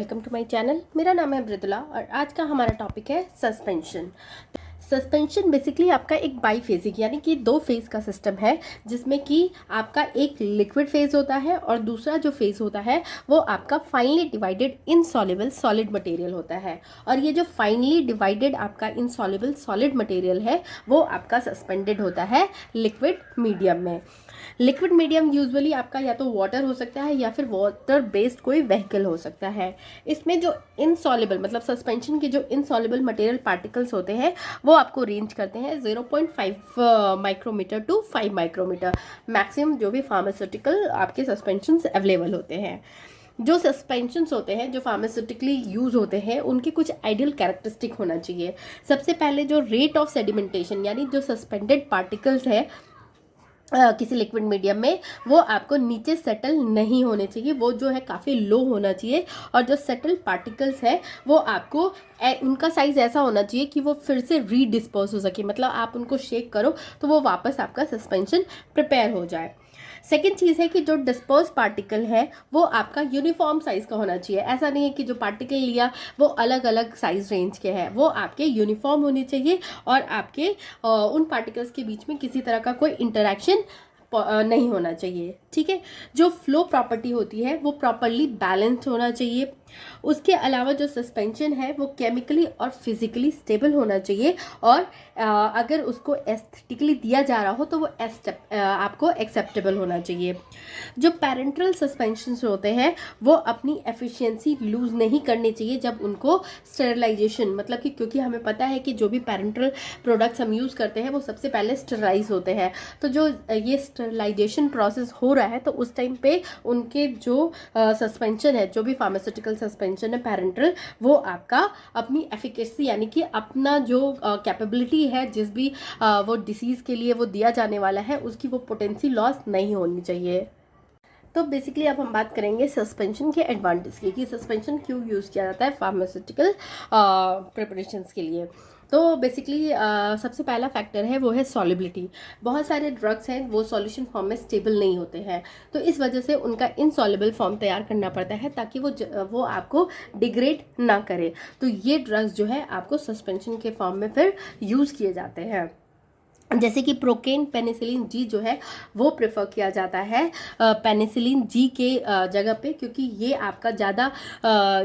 Welcome to my channel. मेरा नाम है मृदुला और आज का हमारा टॉपिक है सस्पेंशन। सस्पेंशन बेसिकली आपका एक बाई फेजिक यानी कि दो फेज का सिस्टम है, जिसमें कि आपका एक लिक्विड फेज होता है और दूसरा जो फेज होता है वो आपका finally divided insoluble solid material होता है। और ये जो फाइनली डिवाइडेड आपका इनसॉल्युबल सॉलिड मटेरियल है वो आपका सस्पेंडेड होता है लिक्विड मीडियम में। लिक्विड मीडियम यूजुअली आपका या तो वाटर हो सकता है या फिर वाटर बेस्ड कोई व्हीकल हो सकता है। इसमें जो इनसॉल्युबल मतलब सस्पेंशन के जो इनसॉल्युबल मटेरियल पार्टिकल्स होते हैं वो आपको रेंज करते हैं 0.5 माइक्रोमीटर टू 5 माइक्रोमीटर। मैक्सिमम जो भी फार्मास्यूटिकल आपके सस्पेंशंस अवेलेबल होते हैं। जो सस्पेंशंस होते हैं जो फार्मास्यूटिकली यूज होते हैं उनके कुछ आइडियल कैरेक्टरिस्टिक होना चाहिए। सबसे पहले जो रेट ऑफ सेडिमेंटेशन यानी जो सस्पेंडेड पार्टिकल्स है किसी लिक्विड मीडियम में वो आपको नीचे सेटल नहीं होने चाहिए, वो जो है काफ़ी लो होना चाहिए। और जो सेटल पार्टिकल्स है वो आपको उनका साइज़ ऐसा होना चाहिए कि वो फिर से रीडिस्पर्स हो सके, मतलब आप उनको शेक करो तो वो वापस आपका सस्पेंशन प्रिपेयर हो जाए। सेकेंड चीज़ है कि जो डिस्पर्स पार्टिकल है वो आपका यूनिफॉर्म साइज़ का होना चाहिए। ऐसा नहीं है कि जो पार्टिकल लिया वो अलग अलग साइज़ रेंज के हैं, वो आपके यूनिफॉर्म होने चाहिए और आपके उन पार्टिकल्स के बीच में किसी तरह का कोई इंटरेक्शन नहीं होना चाहिए। ठीक है, जो फ्लो प्रॉपर्टी होती है वो प्रॉपरली बैलेंस्ड होना चाहिए। उसके अलावा जो सस्पेंशन है वो केमिकली और फिजिकली स्टेबल होना चाहिए और अगर उसको एस्थेटिकली दिया जा रहा हो तो वो आपको एक्सेप्टेबल होना चाहिए। जो पैरेंटल सस्पेंशंस होते हैं वो अपनी एफिशिएंसी लूज नहीं करनी चाहिए जब उनको स्टेरिलाइजेशन मतलब कि क्योंकि हमें पता है कि जो भी पैरेंटल प्रोडक्ट्स हम यूज़ करते हैं वो सबसे पहले स्टेरलाइज होते हैं। तो जो ये स्टेरिलाइजेशन प्रोसेस हो रहा है तो उस टाइम पे उनके जो सस्पेंशन है, जो भी फार्मास्यूटिकल सस्पेंशन है पैरेंटल, वो आपका अपनी एफिकेसी यानी कि अपना जो कैपेबिलिटी है जिस भी वो डिसीज़ के लिए वो दिया जाने वाला है उसकी वो पोटेंसी लॉस नहीं होनी चाहिए। तो बेसिकली अब हम बात करेंगे सस्पेंशन के एडवांटेज की कि सस्पेंशन क्यों यूज़ किया जाता है फार्मास्यूटिकल प्रिपरेशंस के लिए। तो बेसिकली सबसे पहला फैक्टर है वो है सॉलिबिलिटी। बहुत सारे ड्रग्स हैं वो सॉल्यूशन फॉर्म में स्टेबल नहीं होते हैं, तो इस वजह से उनका इनसॉल्युबल फॉर्म तैयार करना पड़ता है ताकि वो आपको डिग्रेड ना करे। तो ये ड्रग्स जो है आपको सस्पेंशन के फॉर्म में फिर यूज़ किए जाते हैं। जैसे कि प्रोकेन पेनिसिलिन जी जो है वो प्रेफर किया जाता है पेनिसिलिन जी के जगह पे, क्योंकि ये आपका ज़्यादा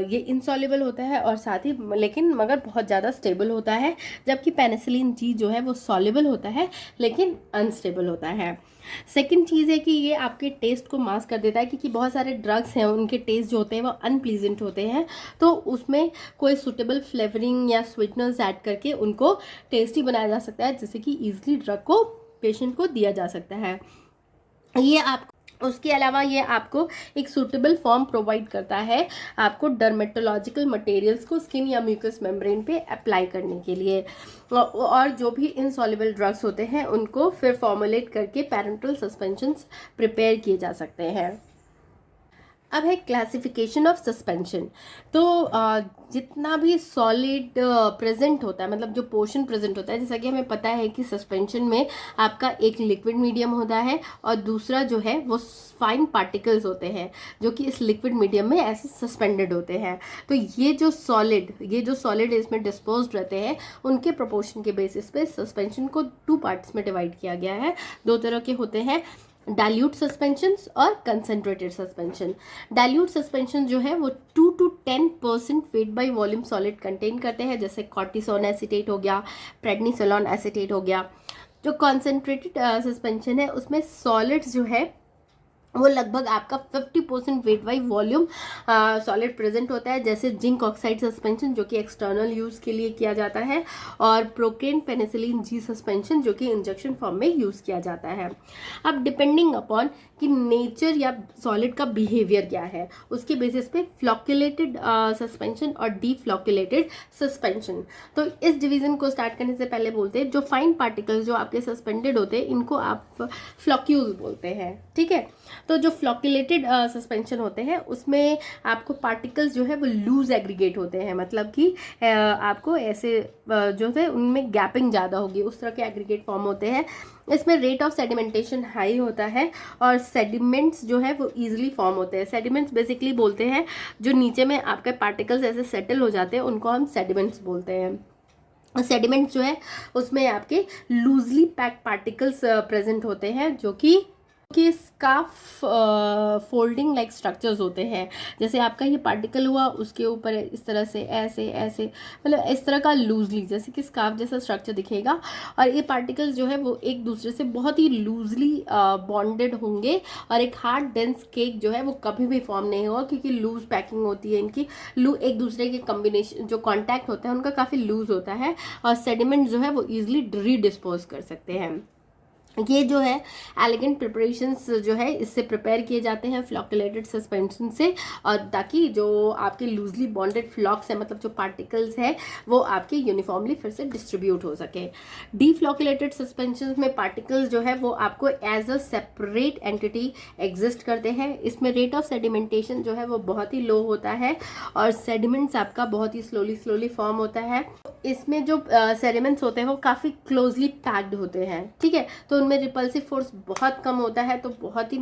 ये इनसॉल्युबल होता है और साथ ही लेकिन मगर बहुत ज़्यादा स्टेबल होता है, जबकि पेनिसिलिन जी जो है वो सॉल्युबल होता है लेकिन अनस्टेबल होता है। सेकंड चीज़ है कि ये आपके टेस्ट को मास्क कर देता है, क्योंकि बहुत सारे ड्रग्स हैं उनके टेस्ट जो होते हैं वो अनप्लीजेंट होते हैं, तो उसमें कोई सूटेबल फ्लेवरिंग या स्वीटनर्स ऐड करके उनको टेस्टी बनाया जा सकता है, जिससे कि ईजिली ड्रग को पेशेंट को दिया जा सकता है। ये आप उसके अलावा ये आपको एक सूटेबल फॉर्म प्रोवाइड करता है आपको डर्मेटोलॉजिकल मटेरियल्स को स्किन या म्यूकस मेम्ब्रेन पे अप्लाई करने के लिए, और जो भी इनसॉल्युबल ड्रग्स होते हैं उनको फिर फॉर्मुलेट करके पैरेंटल सस्पेंशंस प्रिपेयर किए जा सकते हैं। अब है क्लासिफिकेशन ऑफ सस्पेंशन। तो जितना भी सॉलिड प्रेजेंट होता है, मतलब जो पोर्शन प्रेजेंट होता है, जैसा कि हमें पता है कि सस्पेंशन में आपका एक लिक्विड मीडियम होता है और दूसरा जो है वो फाइन पार्टिकल्स होते हैं जो कि इस लिक्विड मीडियम में ऐसे सस्पेंडेड होते हैं। तो ये जो सॉलिड इसमें डिस्पोज्ड रहते हैं उनके प्रोपोर्शन के बेसिस पे सस्पेंशन को 2 पार्ट्स में डिवाइड किया गया है। 2 तरह के होते हैं, डाइल्यूट सस्पेंशंस और कंसंट्रेटेड सस्पेंशन। डाइल्यूट सस्पेंशन जो है वो 2 to 10% weight by volume solid contain करते हैं, जैसे कॉर्टिसोन एसीटेट हो गया, प्रेडनिसोलोन एसीटेट हो गया। जो कंसंट्रेटेड सस्पेंशन है उसमें सॉलिड्स जो है वो लगभग आपका 50% weight by volume solid present होता है, जैसे जिंक ऑक्साइड सस्पेंशन जो कि एक्सटर्नल यूज़ के लिए किया जाता है, और प्रोकेन पेनिसिलिन जी सस्पेंशन जो कि इंजेक्शन फॉर्म में यूज़ किया जाता है। अब डिपेंडिंग अपॉन कि नेचर या सॉलिड का बिहेवियर क्या है उसके बेसिस पे फ्लॉक्यूलेटेड सस्पेंशन और डीफ्लॉक्यूलेटेड सस्पेंशन। तो इस डिवीजन को स्टार्ट करने से पहले बोलते हैं जो फाइन पार्टिकल्स जो आपके सस्पेंडेड होते हैं इनको आप फ्लॉक्यूल्स बोलते हैं। ठीक है, तो जो फ्लॉक्यूलेटेड सस्पेंशन होते हैं उसमें आपको पार्टिकल्स जो है वो लूज एग्रीगेट होते हैं, मतलब कि आपको ऐसे जो है उनमें गैपिंग ज़्यादा होगी, उस तरह के एग्रीगेट फॉर्म होते हैं। इसमें रेट ऑफ सेडिमेंटेशन हाई होता है और सेडिमेंट्स जो है वो ईजिली फॉर्म होते हैं। सेडिमेंट्स बेसिकली बोलते हैं जो नीचे में आपके पार्टिकल्स ऐसे सेटल हो जाते हैं, उनको हम सेडिमेंट्स बोलते हैं। सेडिमेंट्स जो है उसमें आपके लूजली पैक्ड पार्टिकल्स प्रेजेंट होते हैं जो कि स्कार्फ फोल्डिंग लाइक स्ट्रक्चर्स होते हैं। जैसे आपका ये पार्टिकल हुआ, उसके ऊपर इस तरह से ऐसे ऐसे, मतलब इस तरह का लूजली जैसे कि स्कार्फ जैसा स्ट्रक्चर दिखेगा। और ये पार्टिकल्स जो है वो एक दूसरे से बहुत ही लूजली बॉन्डेड होंगे और एक हार्ड डेंस केक जो है वो कभी भी फॉर्म नहीं होगा, क्योंकि लूज पैकिंग होती है इनकी। एक दूसरे के कॉम्बिनेशन जो कॉन्टैक्ट होता है उनका काफ़ी लूज होता है और सेडिमेंट जो है वो ईजिली रीडिस्पोज कर सकते हैं। ये जो है एलिगेंट प्रिपरेशंस जो है इससे प्रिपेयर किए जाते हैं फ्लॉक्यूलेटेड सस्पेंशन से, और ताकि जो आपके लूजली बॉन्डेड फ्लॉक्स है, मतलब जो पार्टिकल्स है, वो आपके यूनिफॉर्मली फिर से डिस्ट्रीब्यूट हो सके। डीफ्लॉक्यूलेटेड सस्पेंशन में पार्टिकल्स जो है वो आपको as a separate entity exist करते हैं। इसमें रेट ऑफ सेडिमेंटेशन जो है वो बहुत ही लो होता है और सेडिमेंट्स आपका बहुत ही स्लोली फॉर्म होता है। इसमें जो सेडिमेंट्स होते हैं वो काफ़ी क्लोजली पैक्ड होते हैं, ठीक है, तो उनमें रिपल्सिव फोर्स बहुत कम होता है, तो बहुत ही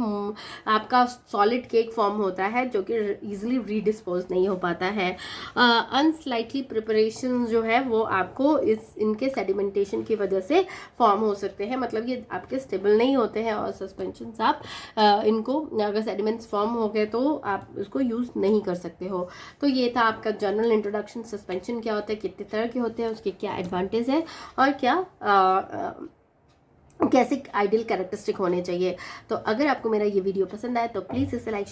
आपका सॉलिड केक फॉर्म होता है जो कि इजीली रीडिस्पोज नहीं हो पाता है। अनस्लाइटली प्रिपरेशन जो है वो आपको इनके सेडिमेंटेशन की वजह से फॉर्म हो सकते हैं, मतलब ये आपके स्टेबल नहीं होते हैं और सस्पेंशन आप इनको अगर सेडिमेंट्स फॉर्म हो गए तो आप उसको यूज़ नहीं कर सकते हो। तो ये था आपका जनरल इंट्रोडक्शन, सस्पेंशन क्या होता है, कितने तरह के होते हैं, उसके क्या एडवांटेज है और क्या कैसे आइडियल कैरेक्टरिस्टिक होने चाहिए। तो अगर आपको मेरा ये वीडियो पसंद आए तो प्लीज़ इसे लाइक